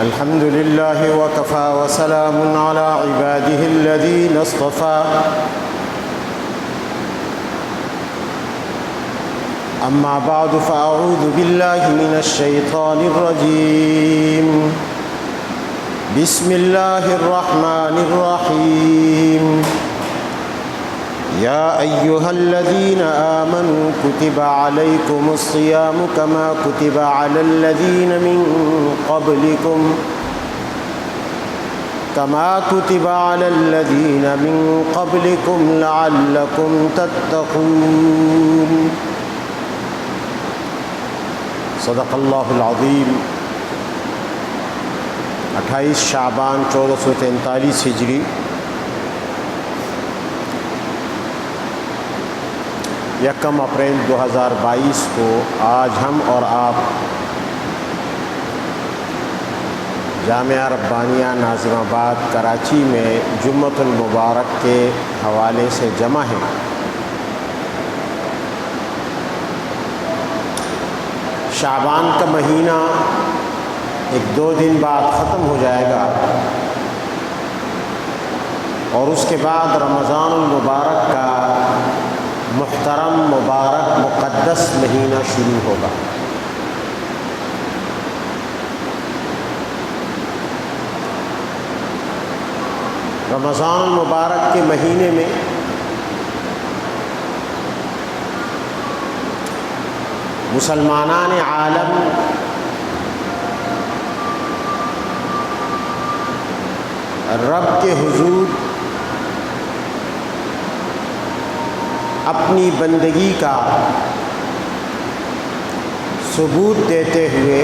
الحمد لله وكفى وسلام على عباده الذين اصطفى أما بعد فأعوذ بالله من الشيطان الرجيم بسم الله الرحمن الرحيم يا أيها الذين آمنوا كتب عليكم الصيام كما كتب على الذين من قبلكم لعلكم تتقون صدق اللہ العظیم۔ 28 شعبان 1443 ہجری، 1 اپریل 2022 کو آج ہم اور آپ جامعہ ربانیہ ناظم آباد کراچی میں جمعۃ المبارک کے حوالے سے جمع ہیں۔ شعبان کا مہینہ 1-2 دن بعد ختم ہو جائے گا اور اس کے بعد رمضان المبارک کا محترم مبارک مقدس مہینہ شروع ہوگا۔ رمضان المبارک کے مہینے میں مسلمانان عالم رب کے حضور اپنی بندگی کا ثبوت دیتے ہوئے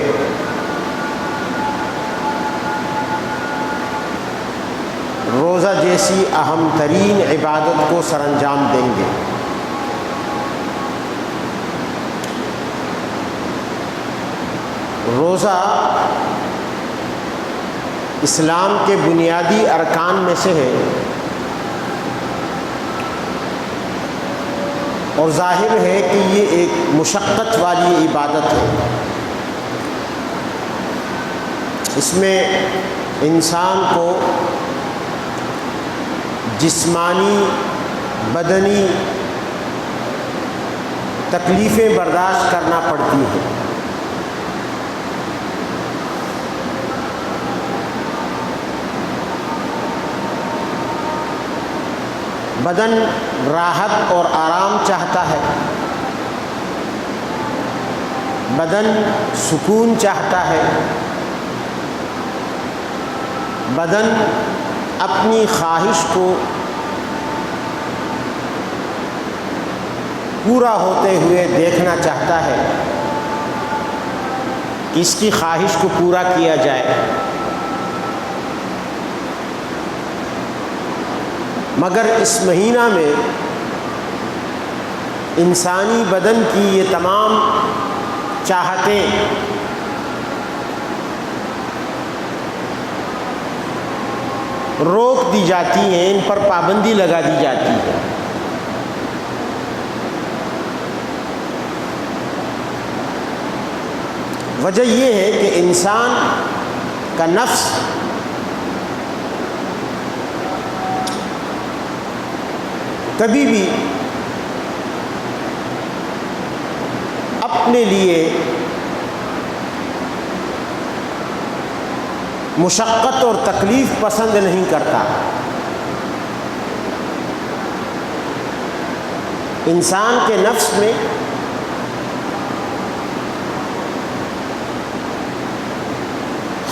روزہ جیسی اہم ترین عبادت کو سر انجام دیں گے۔ روزہ اسلام کے بنیادی ارکان میں سے ہے اور ظاہر ہے کہ یہ ایک مشقت والی عبادت ہے۔ اس میں انسان کو جسمانی بدنی تکلیفیں برداشت کرنا پڑتی ہیں۔ بدن راحت اور آرام چاہتا ہے، بدن سکون چاہتا ہے، بدن اپنی خواہش کو پورا ہوتے ہوئے دیکھنا چاہتا ہے کہ اس کی خواہش کو پورا کیا جائے، مگر اس مہینہ میں انسانی بدن کی یہ تمام چاہتیں روک دی جاتی ہیں، ان پر پابندی لگا دی جاتی ہے۔ وجہ یہ ہے کہ انسان کا نفس کبھی بھی اپنے لیے مشقت اور تکلیف پسند نہیں کرتا۔ انسان کے نفس میں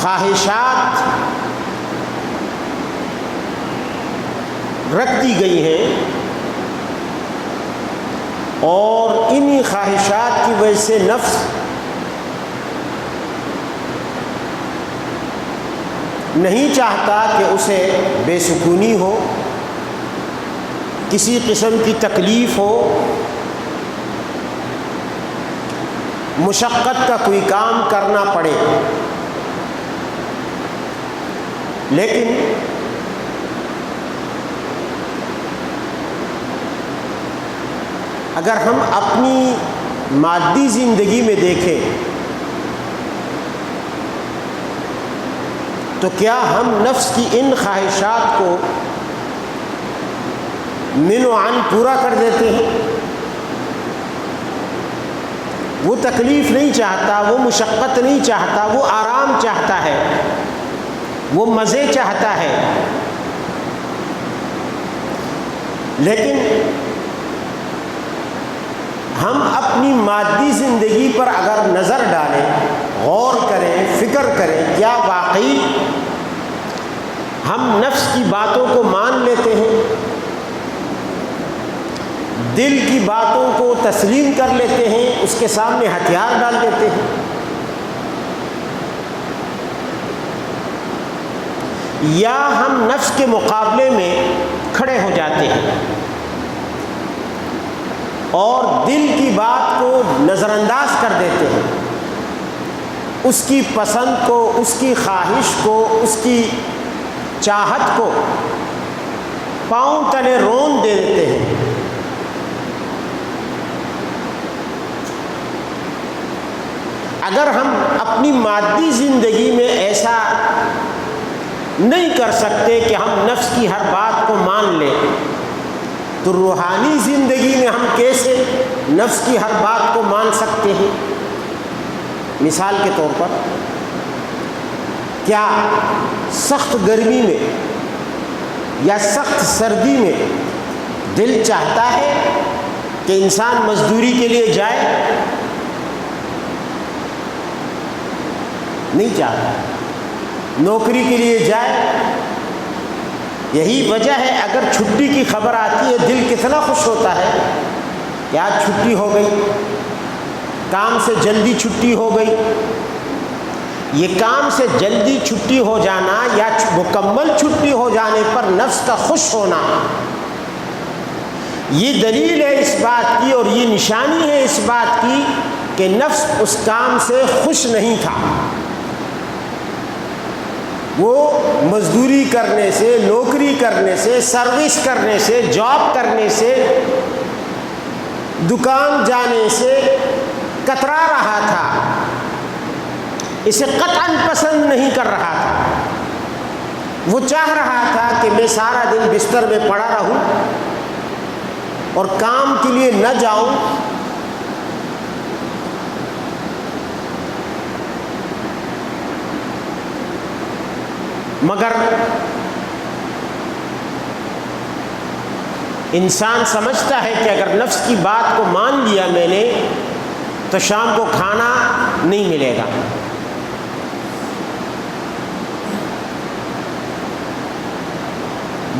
خواہشات رکھ دی گئی ہیں اور انہی خواہشات کی وجہ سے نفس نہیں چاہتا کہ اسے بے سکونی ہو، کسی قسم کی تکلیف ہو، مشقت کا کوئی کام کرنا پڑے۔ لیکن اگر ہم اپنی مادی زندگی میں دیکھیں تو کیا ہم نفس کی ان خواہشات کو من و عن پورا کر دیتے ہیں؟ وہ تکلیف نہیں چاہتا، وہ مشقت نہیں چاہتا، وہ آرام چاہتا ہے، وہ مزے چاہتا ہے، لیکن ہم اپنی مادی زندگی پر اگر نظر ڈالیں، غور کریں، فکر کریں، کیا واقعی ہم نفس کی باتوں کو مان لیتے ہیں؟ دل کی باتوں کو تسلیم کر لیتے ہیں، اس کے سامنے ہتھیار ڈال دیتے ہیں؟ یا ہم نفس کے مقابلے میں کھڑے ہو جاتے ہیں اور دل کی بات کو نظر انداز کر دیتے ہیں، اس کی پسند کو، اس کی خواہش کو، اس کی چاہت کو پاؤں تلے رون دے دیتے ہیں؟ اگر ہم اپنی مادی زندگی میں ایسا نہیں کر سکتے کہ ہم نفس کی ہر بات کو مان لیں، تو روحانی زندگی میں ہم کیسے نفس کی ہر بات کو مان سکتے ہیں؟ مثال کے طور پر، کیا سخت گرمی میں یا سخت سردی میں دل چاہتا ہے کہ انسان مزدوری کے لیے جائے؟ نہیں چاہتا، نوکری کے لیے جائے۔ یہی وجہ ہے اگر چھٹی کی خبر آتی ہے دل کتنا خوش ہوتا ہے کہ آج چھٹی ہو گئی، کام سے جلدی چھٹی ہو گئی۔ یہ کام سے جلدی چھٹی ہو جانا یا مکمل چھٹی ہو جانے پر نفس کا خوش ہونا، یہ دلیل ہے اس بات کی اور یہ نشانی ہے اس بات کی کہ نفس اس کام سے خوش نہیں تھا۔ وہ مزدوری کرنے سے، نوکری کرنے سے، سروس کرنے سے، جاب کرنے سے، دکان جانے سے کترا رہا تھا، اسے قطعاً پسند نہیں کر رہا تھا۔ وہ چاہ رہا تھا کہ میں سارا دن بستر میں پڑا رہوں اور کام کے لیے نہ جاؤں، مگر انسان سمجھتا ہے کہ اگر نفس کی بات کو مان لیا میں نے تو شام کو کھانا نہیں ملے گا۔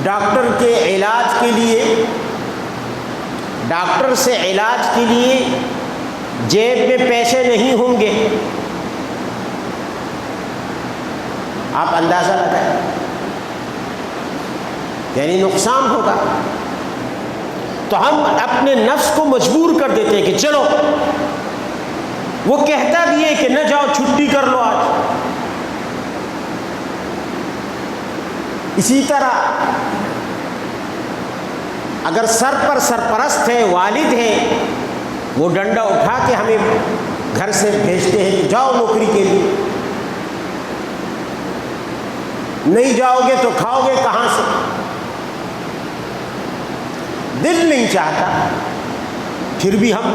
ڈاکٹر کے علاج کے لیے، ڈاکٹر سے علاج کے لیے جیب میں پیسے نہیں ہوں گے، آپ اندازہ لگائیں، یعنی نقصان ہوگا۔ تو ہم اپنے نفس کو مجبور کر دیتے ہیں کہ چلو، وہ کہتا بھی ہے کہ نہ جاؤ، چھٹی کر لو آج۔ اسی طرح اگر سر پر سرپرست ہے، والد ہے، وہ ڈنڈا اٹھا کے ہمیں گھر سے بھیجتے ہیں کہ جاؤ نوکری کے لیے، نہیں جاؤ گے تو کھاؤ گے کہاں سے؟ دل نہیں چاہتا، پھر بھی ہم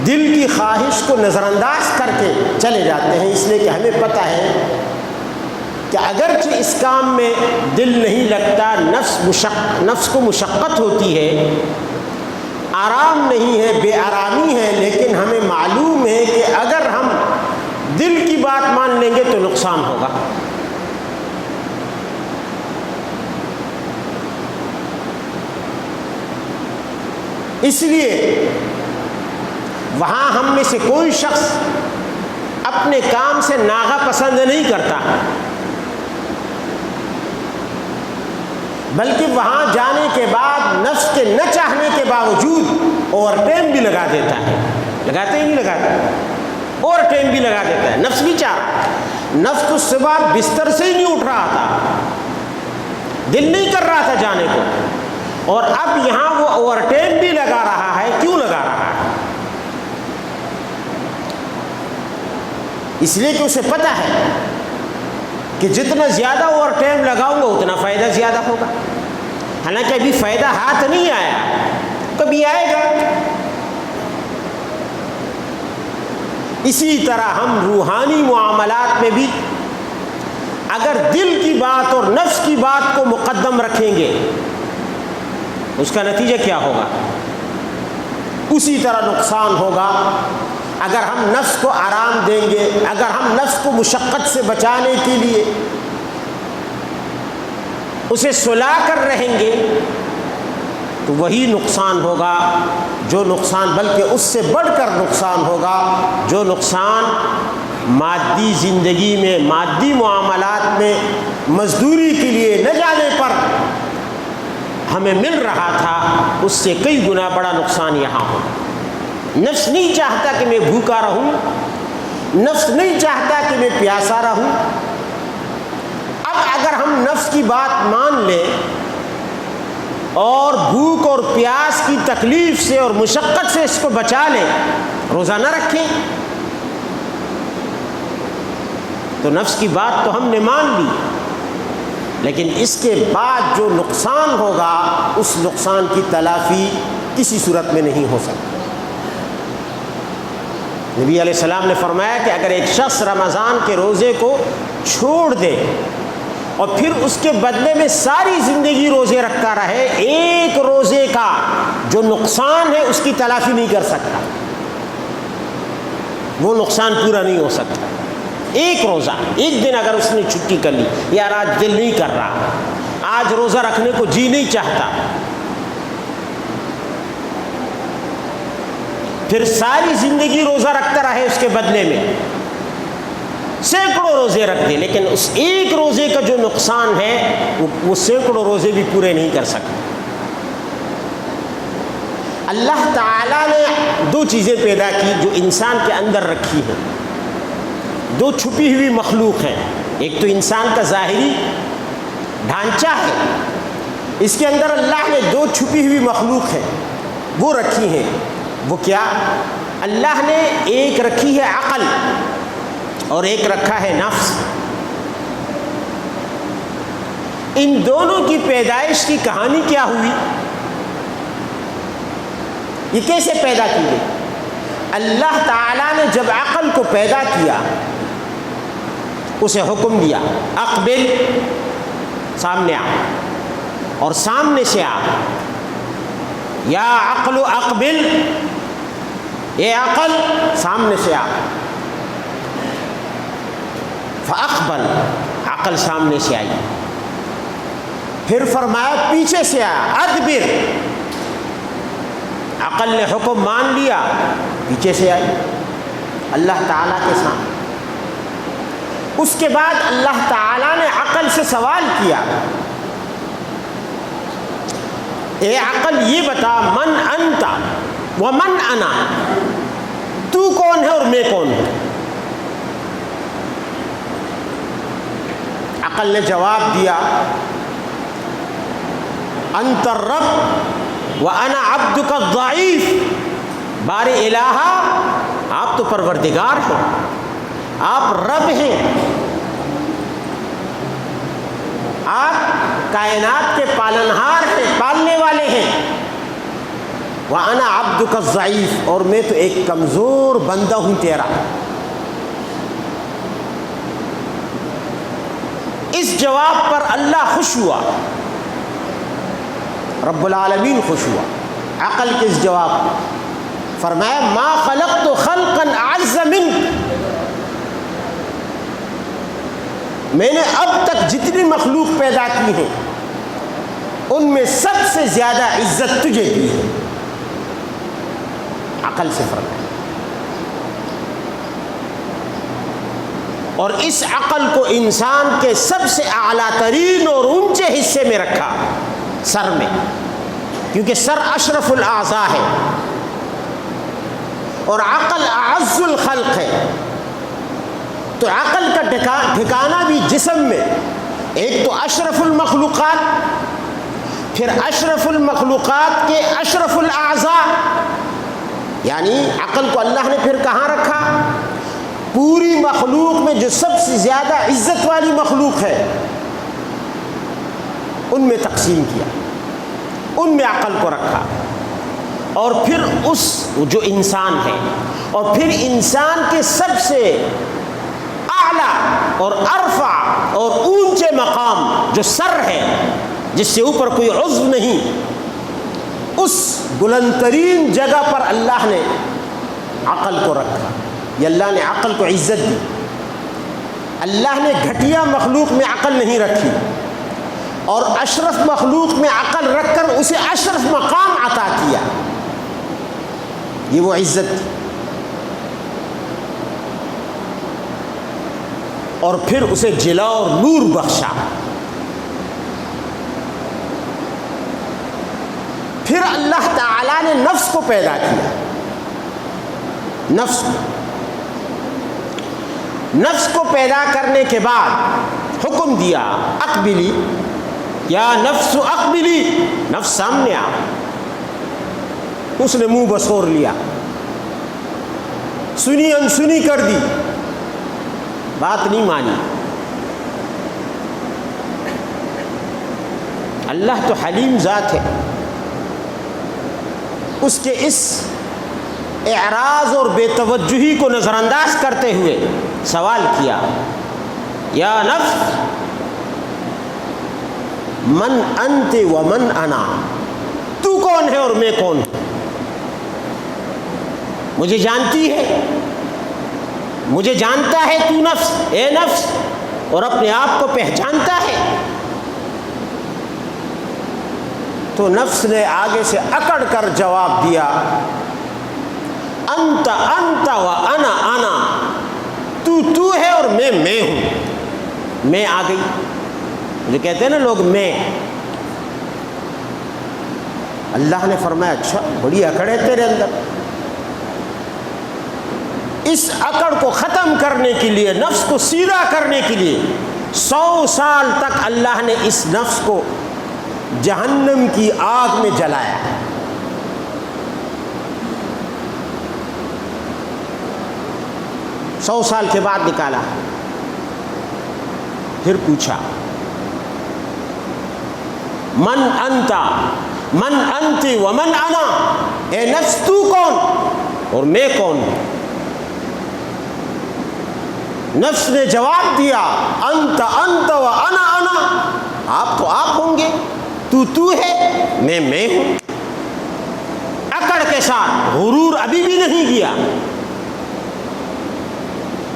دل کی خواہش کو نظر انداز کر کے چلے جاتے ہیں، اس لیے کہ ہمیں پتہ ہے کہ اگرچہ اس کام میں دل نہیں لگتا، نفس کو مشقت ہوتی ہے، آرام نہیں ہے، بے آرامی ہے، لیکن ہمیں معلوم ہے کہ اگر ہم دل کی بات مان لیں گے تو نقصان ہوگا۔ اس لیے وہاں ہم میں سے کوئی شخص اپنے کام سے ناغہ پسند نہیں کرتا، بلکہ وہاں جانے کے بعد نفس کے نہ چاہنے کے باوجود اوور ٹائم بھی لگا دیتا ہے۔ لگاتے ہی نہیں لگاتا، اوور ٹائم بھی لگا دیتا ہے۔ نفس بھی چاہ رہا ہے، نفس تو صبح بستر سے ہی نہیں اٹھ رہا تھا، دل نہیں کر رہا تھا جانے کو، اور اب یہاں وہ اوور ٹائم بھی لگا رہا ہے۔ کیوں لگا رہا ہے؟ اس لیے کہ اسے پتہ ہے کہ جتنا زیادہ اوور ٹائم لگاؤں گا اتنا فائدہ زیادہ ہوگا، حالانکہ ابھی فائدہ ہاتھ نہیں آیا، کبھی آئے گا۔ اسی طرح ہم روحانی معاملات میں بھی اگر دل کی بات اور نفس کی بات کو مقدم رکھیں گے اس کا نتیجہ کیا ہوگا؟ اسی طرح نقصان ہوگا۔ اگر ہم نفس کو آرام دیں گے، اگر ہم نفس کو مشقت سے بچانے کے لیے اسے سلا کر رہیں گے تو وہی نقصان ہوگا جو نقصان، بلکہ اس سے بڑھ کر نقصان ہوگا جو نقصان مادی زندگی میں، مادی معاملات میں مزدوری کے لیے نہ جانے پر ہمیں مل رہا تھا، اس سے کئی گنا بڑا نقصان یہاں ہوگا۔ نفس نہیں چاہتا کہ میں بھوکا رہوں، نفس نہیں چاہتا کہ میں پیاسا رہوں۔ اب اگر ہم نفس کی بات مان لیں اور بھوک اور پیاس کی تکلیف سے اور مشقت سے اس کو بچا لیں، روزہ نہ رکھیں، تو نفس کی بات تو ہم نے مان لی، لیکن اس کے بعد جو نقصان ہوگا اس نقصان کی تلافی کسی صورت میں نہیں ہو سکتی۔ نبی علیہ السلام نے فرمایا کہ اگر ایک شخص رمضان کے روزے کو چھوڑ دے اور پھر اس کے بدلے میں ساری زندگی روزے رکھتا رہے، ایک روزے کا جو نقصان ہے اس کی تلافی نہیں کر سکتا، وہ نقصان پورا نہیں ہو سکتا۔ ایک روزہ، ایک دن اگر اس نے چھٹی کر لی، یار آج دل نہیں کر رہا، آج روزہ رکھنے کو جی نہیں چاہتا، پھر ساری زندگی روزہ رکھتا رہے، اس کے بدلے میں سینکڑوں روزے رکھ دے، لیکن اس ایک روزے کا جو نقصان ہے وہ سینکڑوں روزے بھی پورے نہیں کر سکتے۔ اللہ تعالیٰ نے دو چیزیں پیدا کی جو انسان کے اندر رکھی ہیں، دو چھپی ہوئی مخلوق ہیں۔ ایک تو انسان کا ظاہری ڈھانچہ ہے، اس کے اندر اللہ نے دو چھپی ہوئی مخلوق ہیں وہ رکھی ہیں۔ وہ کیا؟ اللہ نے ایک رکھی ہے عقل اور ایک رکھا ہے نفس۔ ان دونوں کی پیدائش کی کہانی کیا ہوئی؟ یہ کیسے پیدا کی گئی؟ اللہ تعالیٰ نے جب عقل کو پیدا کیا اسے حکم دیا اقبل، سامنے آ، اور سامنے سے آ، یا عقل اقبل، اے عقل سامنے سے آ، فاقبل، عقل سامنے سے آئی۔ پھر فرمایا پیچھے سے آ، ادبر، عقل نے حکم مان لیا، پیچھے سے آئی اللہ تعالیٰ کے سامنے۔ اس کے بعد اللہ تعالیٰ نے عقل سے سوال کیا، اے عقل یہ بتا، من انت ومن انا، تو کون ہے اور میں کون ہوں؟ عقل نے جواب دیا انت الرب وانا عبدک الضعیف، بار الہ، آپ تو پروردگار ہیں، آپ رب ہیں، آپ کائنات کے پالنہار ہیں، پالنے والے ہیں، وَأَنَا عَبْدُكَ الضَّعِيفُ، اور میں تو ایک کمزور بندہ ہوں تیرا۔ اس جواب پر اللہ خوش ہوا، رب العالمین خوش ہوا عقل کے اس جواب پر۔ فرمایا ما خلقت خلقا اعز منک، میں نے اب تک جتنی مخلوق پیدا کی ہیں ان میں سب سے زیادہ عزت تجھے دی ہے، عقل سے فرمایا۔ اور اس عقل کو انسان کے سب سے اعلیٰ ترین اور اونچے حصے میں رکھا، سر میں، کیونکہ سر اشرف الاعضاء ہے اور عقل اعز الخلق ہے، تو عقل کا ٹھکانہ بھی جسم میں، ایک تو اشرف المخلوقات، پھر اشرف المخلوقات کے اشرف الاعضاء، یعنی عقل کو اللہ نے پھر کہاں رکھا؟ پوری مخلوق میں جو سب سے زیادہ عزت والی مخلوق ہے ان میں تقسیم کیا، ان میں عقل کو رکھا، اور پھر اس جو انسان ہے، اور پھر انسان کے سب سے اعلیٰ اور ارفع اور اونچے مقام جو سر ہے، جس سے اوپر کوئی عضو نہیں، اس بلند ترین جگہ پر اللہ نے عقل کو رکھا۔ یہ اللہ نے عقل کو عزت دی۔ اللہ نے گھٹیا مخلوق میں عقل نہیں رکھی، اور اشرف مخلوق میں عقل رکھ کر اسے اشرف مقام عطا کیا۔ یہ وہ عزت تھی۔ اور پھر اسے جلا اور نور بخشا۔ پھر اللہ تعالیٰ نے نفس کو پیدا کیا۔ نفس کو پیدا کرنے کے بعد حکم دیا اقبلی یا نفس اقبلی، نفس سامنے آ۔ اس نے منہ بسور لیا، سنی انسنی کر دی، بات نہیں مانی۔ اللہ تو حلیم ذات ہے، اس کے اس اعراض اور بے توجہی کو نظر انداز کرتے ہوئے سوال کیا، یا نفس من انت و من انا، تو کون ہے اور میں کون ہوں؟ مجھے جانتی ہے، مجھے جانتا ہے تو نفس، اے نفس، اور اپنے آپ کو پہچانتا ہے؟ تو نفس نے آگے سے اکڑ کر جواب دیا، انت انت و انا انا، تو ہے اور میں ہوں۔ میں آ گئی، جو کہتے ہیں نا لوگ میں۔ اللہ نے فرمایا اچھا بڑی اکڑ ہے تیرے اندر۔ اس اکڑ کو ختم کرنے کے لیے، نفس کو سیدھا کرنے کے لیے 100 سال تک اللہ نے اس نفس کو جہنم کی آگ میں جلایا۔ سو سال کے بعد نکالا، پھر پوچھا من انت من انت و من انا، اے نفس تو کون اور میں کون ہوں؟ نفس نے جواب دیا انت انت و انا انا، آپ تو آپ ہوں گے، تو ہے، میں ہوں۔ اکڑ کے ساتھ، غرور ابھی بھی نہیں گیا۔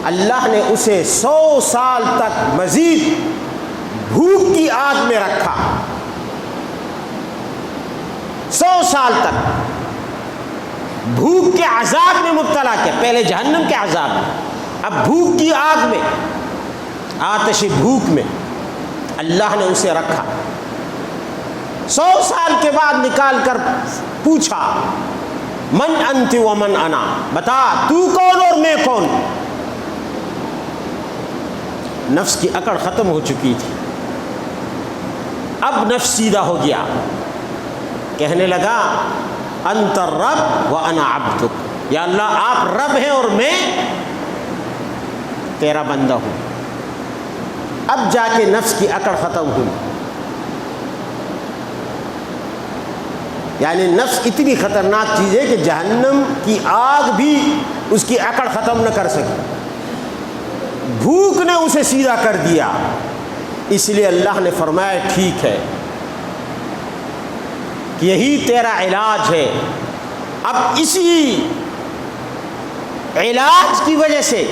اللہ نے اسے 100 سال تک مزید بھوک کی آگ میں رکھا۔ 100 سال تک بھوک کے عذاب میں مبتلا کیا، پہلے جہنم کے عذاب میں، اب بھوک کی آگ میں، آتش بھوک میں اللہ نے اسے رکھا۔ 100 سال کے بعد نکال کر پوچھا من انت و من انا، بتا تو کون اور میں کون؟ نفس کی اکڑ ختم ہو چکی تھی، اب نفس سیدھا ہو گیا، کہنے لگا انت الرب و انا عبدک، یا اللہ آپ رب ہیں اور میں تیرا بندہ ہوں۔ اب جا کے نفس کی اکڑ ختم ہوئی۔ یعنی نفس اتنی خطرناک چیز ہے کہ جہنم کی آگ بھی اس کی اکڑ ختم نہ کر سکی، بھوک نے اسے سیدھا کر دیا۔ اس لیے اللہ نے فرمایا ٹھیک ہے، یہی تیرا علاج ہے۔ اب اسی علاج کی وجہ سے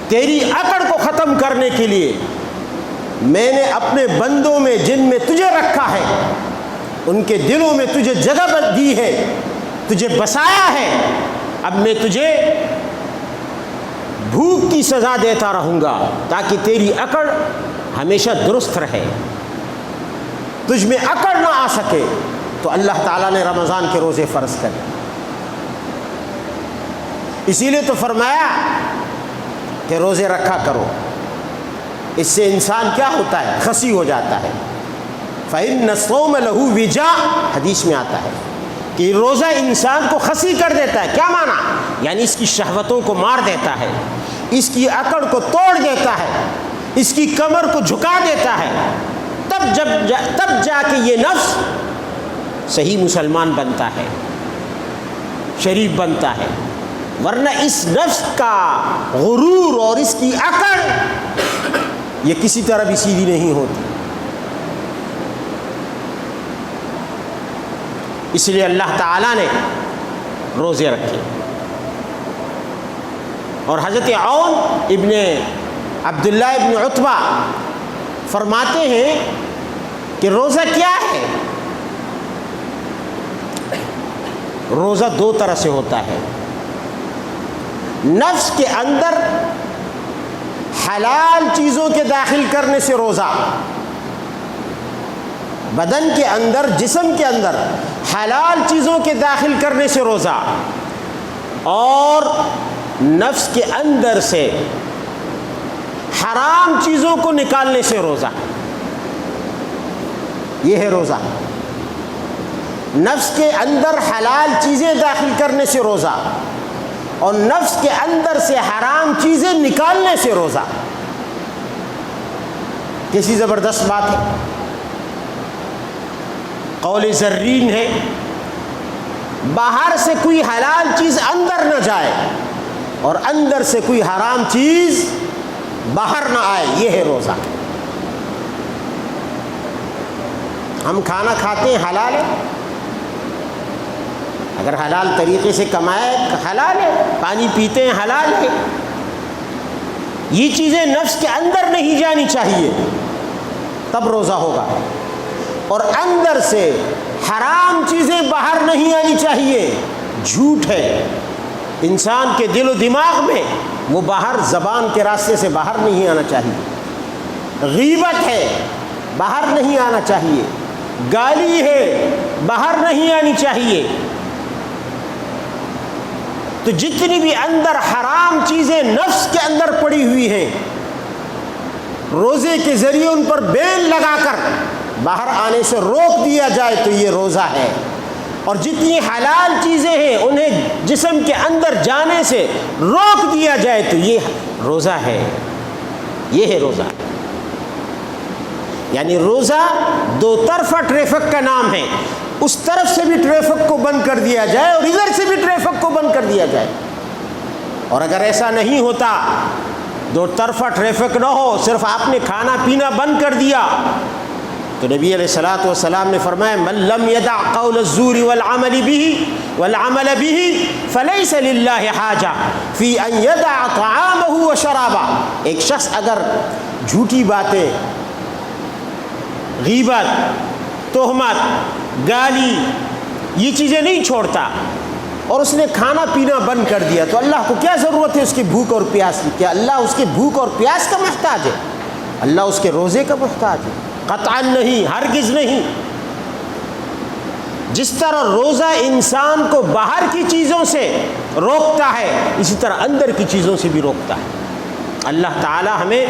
تیری اکڑ کو ختم کرنے کے لیے میں نے اپنے بندوں میں جن میں تجھے رکھا ہے، ان کے دلوں میں تجھے جگہ دی ہے، تجھے بسایا ہے۔ اب میں تجھے بھوک کی سزا دیتا رہوں گا تاکہ تیری اکڑ ہمیشہ درست رہے، تجھ میں اکڑ نہ آ سکے۔ تو اللہ تعالیٰ نے رمضان کے روزے فرض کرے، اسی لیے تو فرمایا کہ روزے رکھا کرو، اس سے انسان کیا ہوتا ہے؟ خسی ہو جاتا ہے۔ فَإِنَّ الصَّوْمَ لَهُ وِجَاء، حدیث میں آتا ہے کہ روزہ انسان کو خسی کر دیتا ہے۔ کیا معنی؟ یعنی اس کی شہوتوں کو مار دیتا ہے۔ اس کی اکڑ کو توڑ دیتا ہے، اس کی کمر کو جھکا دیتا ہے، تب جا کے یہ نفس صحیح مسلمان بنتا ہے، شریف بنتا ہے، ورنہ اس نفس کا غرور اور اس کی اکڑ یہ کسی طرح بھی سیدھی نہیں ہوتی۔ اس لیے اللہ تعالیٰ نے روزے رکھے، اور حضرت عون ابن عبداللہ ابن عتبہ فرماتے ہیں کہ روزہ کیا ہے؟ روزہ دو طرح سے ہوتا ہے، نفس کے اندر حلال چیزوں کے داخل کرنے سے روزہ، بدن کے اندر، جسم کے اندر حلال چیزوں کے داخل کرنے سے روزہ، اور نفس کے اندر سے حرام چیزوں کو نکالنے سے روزہ۔ یہ ہے روزہ، نفس کے اندر حلال چیزیں داخل کرنے سے روزہ، اور نفس کے اندر سے حرام چیزیں نکالنے سے روزہ۔ کیسی زبردست بات ہے، قول زرین ہے، باہر سے کوئی حلال چیز اندر نہ جائے اور اندر سے کوئی حرام چیز باہر نہ آئے، یہ ہے روزہ۔ ہم کھانا کھاتے ہیں حلال ہے، اگر حلال طریقے سے کمائے حلال ہے، پانی پیتے ہیں حلال ہے، یہ چیزیں نفس کے اندر نہیں جانی چاہیے، تب روزہ ہوگا، اور اندر سے حرام چیزیں باہر نہیں آنی چاہیے۔ جھوٹ ہے انسان کے دل و دماغ میں، وہ باہر زبان کے راستے سے باہر نہیں آنا چاہیے۔ غیبت ہے، باہر نہیں آنا چاہیے۔ گالی ہے، باہر نہیں آنی چاہیے۔ تو جتنی بھی اندر حرام چیزیں نفس کے اندر پڑی ہوئی ہیں، روزے کے ذریعے ان پر بیل لگا کر باہر آنے سے روک دیا جائے تو یہ روزہ ہے، اور جتنی حلال چیزیں ہیں انہیں جسم کے اندر جانے سے روک دیا جائے تو یہ روزہ ہے۔ یہ ہے روزہ، یعنی روزہ دو طرفہ ٹریفک کا نام ہے، اس طرف سے بھی ٹریفک کو بند کر دیا جائے اور ادھر سے بھی ٹریفک کو بند کر دیا جائے۔ اور اگر ایسا نہیں ہوتا، دو طرفہ ٹریفک نہ ہو، صرف آپ نے کھانا پینا بند کر دیا، تو نبی علیہ الصلوۃ والسلام نے فرمایا من لم يدع قول الزور والعمل به فليس لله حاجہ فی ان يدع طعامه وشرابه۔ ایک شخص اگر جھوٹی باتیں، غیبت، تہمت، گالی، یہ چیزیں نہیں چھوڑتا اور اس نے کھانا پینا بند کر دیا، تو اللہ کو کیا ضرورت ہے اس کی بھوک اور پیاس کی؟ کیا اللہ اس کے بھوک اور پیاس کا محتاج ہے؟ اللہ اس کے روزے کا محتاج ہے؟ قطعاً نہیں، ہرگز نہیں۔ جس طرح روزہ انسان کو باہر کی چیزوں سے روکتا ہے، اسی طرح اندر کی چیزوں سے بھی روکتا ہے۔ اللہ تعالی ہمیں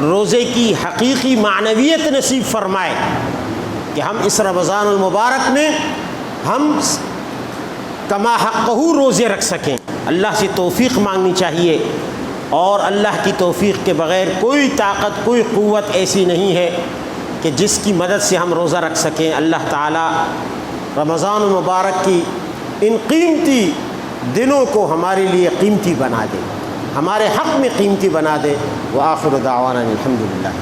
روزے کی حقیقی معنویت نصیب فرمائے کہ ہم اس رمضان المبارک میں ہم کما حقہ روزے رکھ سکیں۔ اللہ سے توفیق مانگنی چاہیے، اور اللہ کی توفیق کے بغیر کوئی طاقت، کوئی قوت ایسی نہیں ہے کہ جس کی مدد سے ہم روزہ رکھ سکیں۔ اللہ تعالی رمضان المبارک کی ان قیمتی دنوں کو ہمارے لیے قیمتی بنا دے، ہمارے حق میں قیمتی بنا دے۔ وآخر دعوانا الحمدللہ۔